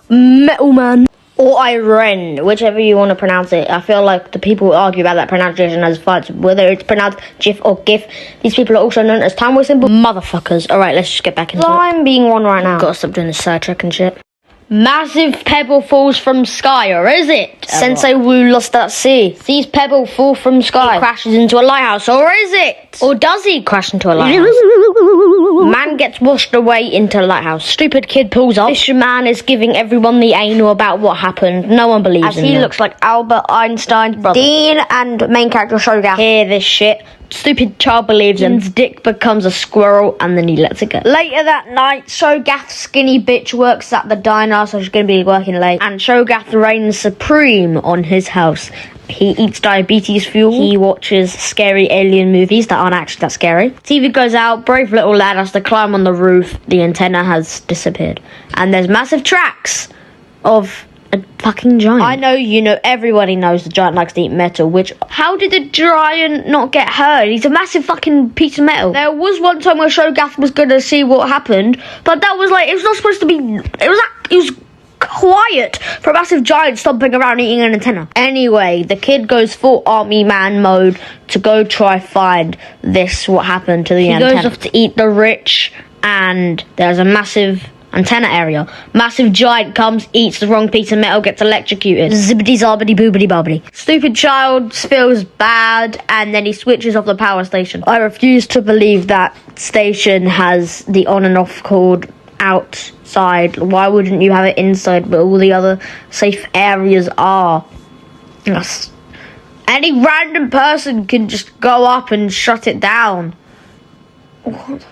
Metal Man. Or Iren, whichever you want to pronounce it. I feel like the people who argue about that pronunciation as fights, whether it's pronounced GIF or GIF. These people are also known as time wasting motherfuckers. Alright, let's just get back into it. I'm being one right now. Gotta stop doing this side track and shit. Massive pebble falls from sky, or is it? Sensei Wu lost at sea. Sees pebble fall from sky. He crashes into a lighthouse, or is it? Or does he crash into a lighthouse? Man gets washed away into a lighthouse. Stupid kid pulls up. Fisherman is giving everyone the anal about what happened. No one believes in him. As he looks like Albert Einstein's brother. Dean and main character Shogath hear this shit. Stupid child believes him. His dick becomes a squirrel and then he lets it go. Later that night, Shogath's skinny bitch works at the diner, so she's going to be working late. And Shogath reigns supreme on his house. He eats diabetes fuel. He watches scary alien movies that aren't actually that scary. TV goes out. Brave little lad has to climb on the roof. The antenna has disappeared. And there's massive tracks of a fucking giant. I know, you know, everybody knows the giant likes to eat metal, which... How did the giant not get hurt? He's a massive fucking piece of metal. There was one time where Shogath was gonna see what happened, but that was like... It was not supposed to be... It was quiet for a massive giant stomping around eating an antenna. Anyway, the kid goes full army man mode to go try find this, what happened to the antenna. He goes off to eat the rich, and there's a massive antenna area. Massive giant comes, eats the wrong piece of metal, gets electrocuted. Zibbity zobbity boobity bobbity. Stupid child feels bad, and then he switches off the power station. I refuse to believe that station has the on and off cord outside. Why wouldn't you have it inside where all the other safe areas are? Yes. Any random person can just go up and shut it down. What?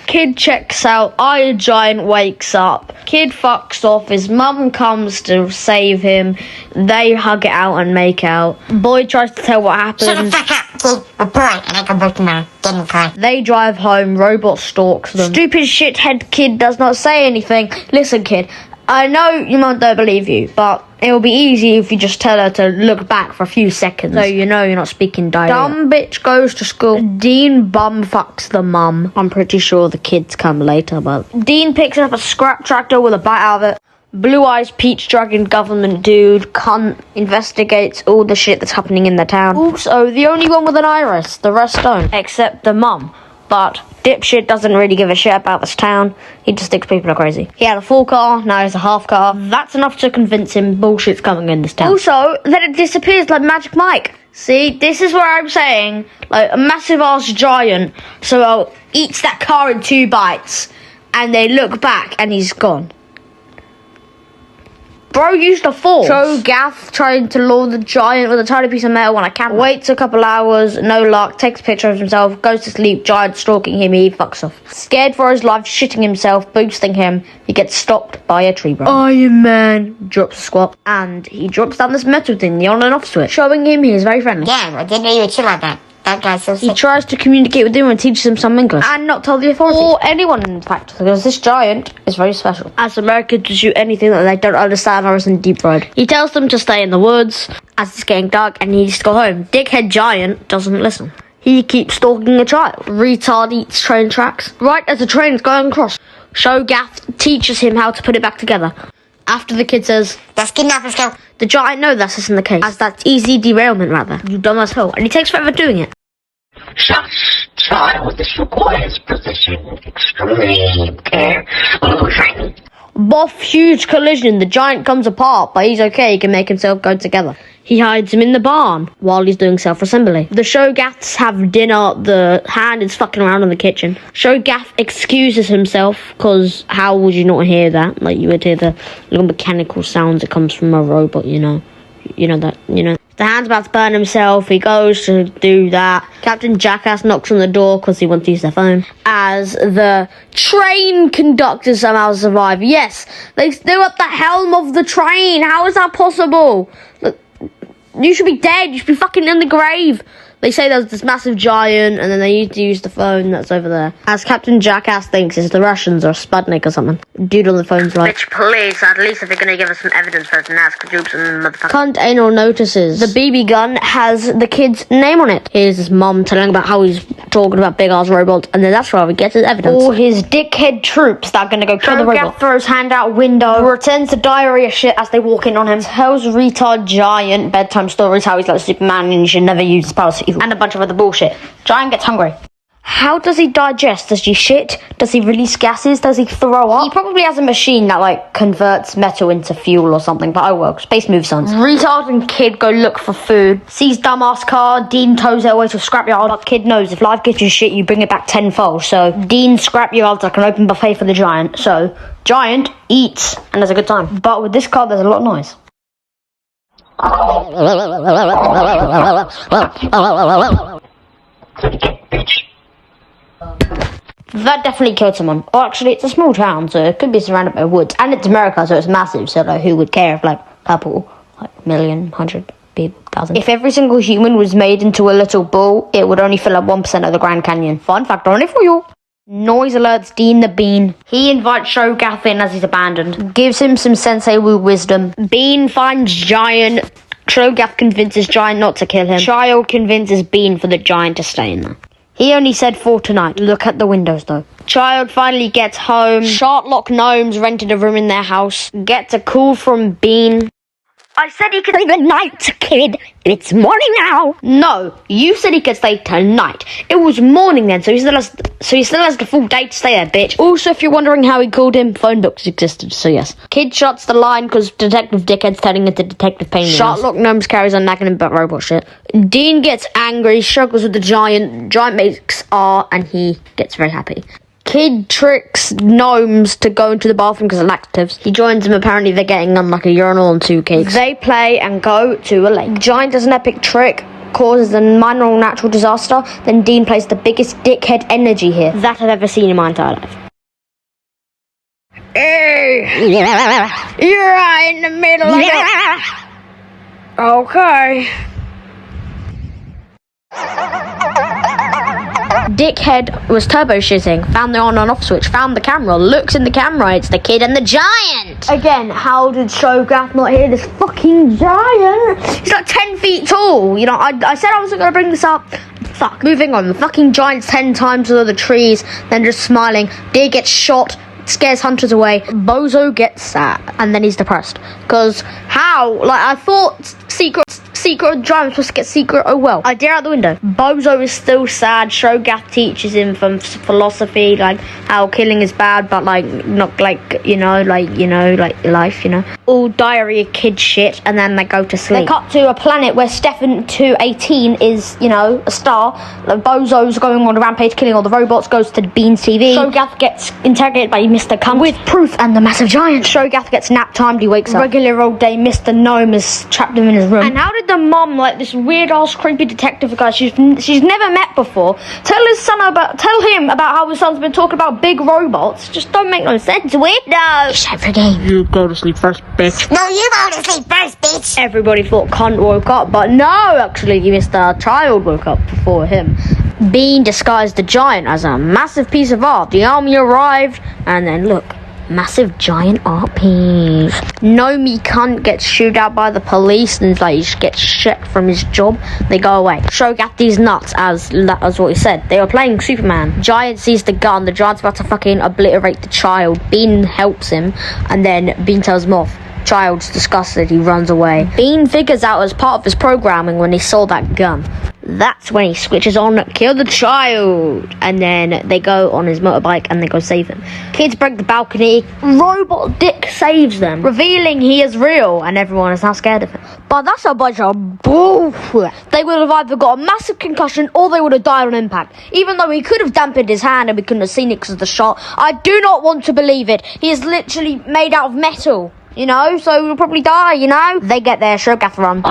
Kid checks out, Iron Giant wakes up. Kid fucks off, his mum comes to save him. They hug it out and make out. Boy tries to tell what happened. Shut the fuck up, kid. Report, and I come back tomorrow. Didn't cry. They drive home, robot stalks them. Stupid shithead kid does not say anything. Listen, kid, I know your mum don't believe you, but it'll be easy if you just tell her to look back for a few seconds, so you know you're not speaking diarrhea. Dumb bitch goes to school. Dean bum fucks the mum. I'm pretty sure the kids come later, but... Dean picks up a scrap tractor with a bite out of it. Blue Eyes Peach Dragon government dude cunt investigates all the shit that's happening in the town. Also, the only one with an iris, the rest don't, except the mum. But dipshit doesn't really give a shit about this town. He just thinks people are crazy. He had a full car, now he has a half car. That's enough to convince him bullshit's coming in this town. Also, then it disappears like Magic Mike. See, this is where I'm saying, like, a massive ass giant, so eats that car in 2 bites, and they look back and he's gone. Bro used a force. Shogath trying to lure the giant with a tiny piece of metal on a camera. Waits a couple hours, no luck, takes a picture of himself, goes to sleep, giant stalking him, he fucks off. Scared for his life, shitting himself, boosting him, he gets stopped by a tree branch. Iron Man drops a squat, and he drops down this metal thing, the on and off switch, showing him he is very friendly. Yeah, I didn't know you would chill like that. That guy's so sick. He tries to communicate with him and teaches him some English. And not tell the authorities. Or anyone, in fact, because this giant is very special. As Americans to shoot anything that they don't understand or isn't deep fried. He tells them to stay in the woods as it's getting dark and he needs to go home. Dickhead giant doesn't listen. He keeps stalking a child. Retard eats train tracks. Right as the train is going across, Shogath teaches him how to put it back together. After the kid says, "Let's kidnap us, go." The giant knows this isn't the case, as that's easy derailment rather. You dumb as hell. And he takes forever doing it. Shush, child, this requires precision, extreme care. Boff, huge collision. The giant comes apart, but he's okay. He can make himself go together. He hides him in the barn while he's doing self-assembly. The Shogaths have dinner. The hand is fucking around in the kitchen. Shogath excuses himself, because how would you not hear that? Like, you would hear the little mechanical sounds that comes from a robot, you know. You know that, you know. The hand's about to burn himself. He goes to do that. Captain Jackass knocks on the door because he wants to use their phone. As the train conductor somehow survive. Yes, they're at the helm of the train. How is that possible? Look, you should be dead. You should be fucking in the grave. They say there's this massive giant, and then they need to use the phone that's over there. As Captain Jackass thinks it's the Russians or Sputnik or something. Dude on the phone's like, "Bitch, please, at least if they're gonna give us some evidence for it, and ask Joops and motherfucker." Cunt anal notices the BB gun has the kid's name on it. Here's his mom telling about how he's talking about big ass robots, and then that's where we get his evidence. All his dickhead troops that are gonna go kill the robot. Throws hand out window, pretends to diarrhea shit as they walk in on him. Tells retard Giant bedtime stories how he's like Superman and you should never use his powers for evil, and a bunch of other bullshit. Giant gets hungry. How does he digest? Does he shit? Does he release gases? Does he throw up? He probably has a machine that like converts metal into fuel or something, but oh well, space moves on. Retard and kid go look for food. Sees dumbass car, Dean tows it away to a scrapyard. But kid knows if life gives you shit, you bring it back tenfold. So Dean's scrapyard's like an open buffet for the Giant. So Giant eats and has a good time. But with this car, there's a lot of noise. That definitely killed someone. Or actually, it's a small town, so it could be surrounded by woods. And it's America, so it's massive, so like, who would care if like a couple, like million, 100 people, 1,000. If every single human was made into a little bull, it would only fill up 1% of the Grand Canyon. Fun fact only for you. Noise alerts Dean the Bean. He invites Shogath in as he's abandoned. Gives him some Sensei Wu wisdom. Bean finds Giant. Shogath convinces Giant not to kill him. Child convinces Bean for the Giant to stay in there. He only said for tonight. Look at the windows, though. Child finally gets home. Shartlock Gnomes rented a room in their house. Gets a call from Bean. I said he could stay the night, kid. It's morning now. No, you said he could stay tonight. It was morning then, so he still has the full day to stay there, bitch. Also, if you're wondering how he called him, phone books existed, so yes. Kid shuts the line because Detective Dickhead's turning into Detective Pain. Shartlock Gnomes carries on nagging him about robot shit. Dean gets angry, struggles with the Giant. Giant makes R, and he gets very happy. Kid tricks Gnomes to go into the bathroom because of laxatives. He joins them. Apparently they're getting on like a urinal and 2 cakes. They play and go to a lake. Giant does an epic trick, causes a minor natural disaster. Then Dean plays the biggest dickhead energy here that I've ever seen in my entire life. Hey, you're right in the middle of it. Okay. Dickhead was turbo shitting, found the on and off switch, found the camera, looks in the camera, it's the kid and the Giant! Again, how did Shogath not hear this fucking Giant? He's like 10 feet tall, you know, I said I wasn't gonna bring this up. Fuck. Moving on, the fucking Giant's 10 times through the trees, then just smiling. Deer gets shot, scares hunters away. Bozo gets sad, and then he's depressed. Because how? Like, I thought secret Giant was supposed to get secret. Oh well. I dare out the window. Bozo is still sad. Shogath teaches him from philosophy, like how killing is bad, but like not like like life, all diarrhea kid shit, and then they go to sleep. They cut to a planet where Stefan 218 is, a star. Like, Bozo's going on a rampage, killing all the robots. Goes to Bean's TV. Shogath gets interrogated by Mr. Cunt with proof and the massive Giant. Shogath gets nap timed. He wakes up. Regular old day. Mr. Gnome has trapped him in his room. And how did the mom, like this weird ass creepy detective guy she's never met before, tell him about how his son's been talking about big robots? Just don't make no sense. Weirdo. Except for game. You go to sleep first, bitch. No, you go to sleep first, bitch. Everybody thought Cunt woke up, but no, actually, Mr. Child woke up before him. Bean disguised the Giant as a massive piece of art. The army arrived, and then look, massive Giant art piece. Nomi Cunt gets shooed out by the police and like he gets shit from his job. They go away. Shogath these nuts, as what he said. They were playing Superman. Giant sees the gun. The Giant's about to fucking obliterate the Child. Bean helps him, and then Bean tells him off. Child's disgusted. He runs away. Bean figures out as part of his programming when he saw that gun. That's when he switches on kill the Child, and then they go on his motorbike and they go save him. Kids break the balcony. Robot Dick saves them, revealing he is real, and everyone is now scared of him. But that's a bunch of bullshit. They would have either got a massive concussion or they would have died on impact. Even though he could have dampened his hand and we couldn't have seen it because of the shot, I do not want to believe it. He is literally made out of metal. So he'll probably die, They get there, Shogath run.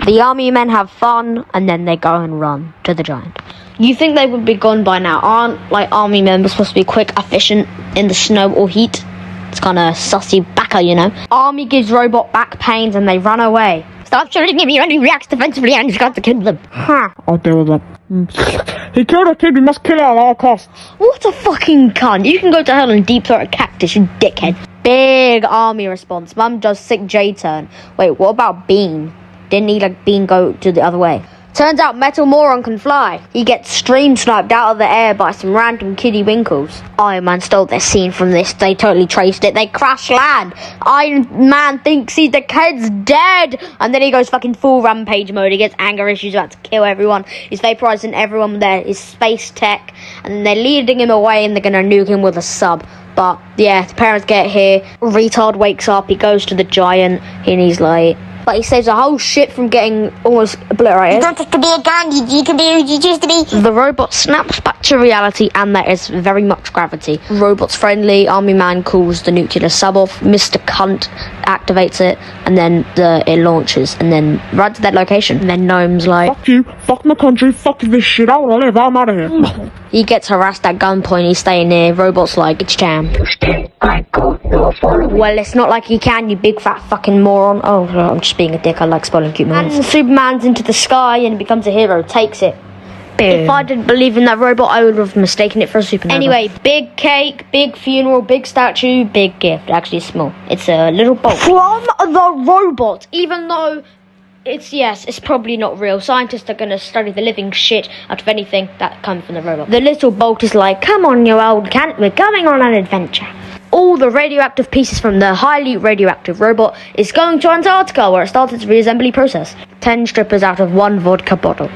The army men have fun, and then they go and run to the Giant. You think they would be gone by now? Aren't, army members supposed to be quick, efficient, in the snow or heat? It's kind of sussy backer, Army gives robot back pains, and they run away. Stop shooting him, he only reacts defensively, and he's got to kill them. I'll deal with that. He killed a kid, we must kill him at all costs. What a fucking cunt. You can go to hell and deep throat a cactus, you dickhead. Big army response. Mum does sick J turn. Wait, what about Bean? Didn't he Bean go to the other way? Turns out Metal Moron can fly. He gets stream sniped out of the air by some random kiddie winkles. Iron Man stole their scene from this. They totally traced it. They crash land. Iron Man thinks the kid's dead. And then he goes fucking full rampage mode. He gets anger issues, about to kill everyone. He's vaporizing everyone there. His space tech. And they're leading him away and they're going to nuke him with a sub. But yeah, the parents get here. Retard wakes up. He goes to the giant and he's like... But he saves a whole ship from getting almost obliterated. You don't have to be a gun, you can be who you choose to be. The robot snaps back to reality and there is very much gravity. Robot's friendly, Army Man calls the nuclear sub off, Mr. Cunt activates it, and then it launches, and then right to that location. And then Gnome's like... Fuck you, fuck my country, fuck this shit, I wanna live, I'm out of here. He gets harassed at gunpoint, he's staying there. Robot's like, it's jam. Well, it's not like you can, you big fat fucking moron. Oh, I'm just being a dick, I like spoiling cute moments. And Superman's into the sky and becomes a hero, takes it. Boom. If I didn't believe in that robot, I would have mistaken it for a supernova. Anyway, big cake, big funeral, big statue, big gift. Actually, it's small. It's a little bolt. From the robot, even though... it's probably not real. Scientists are going to study the living shit out of anything that comes from the robot. The little bolt is like, come on, you old cunt, we're going on an adventure. All the radioactive pieces from the highly radioactive robot is going to Antarctica, where it starts its reassembly process. 10 strippers out of 1 vodka bottle.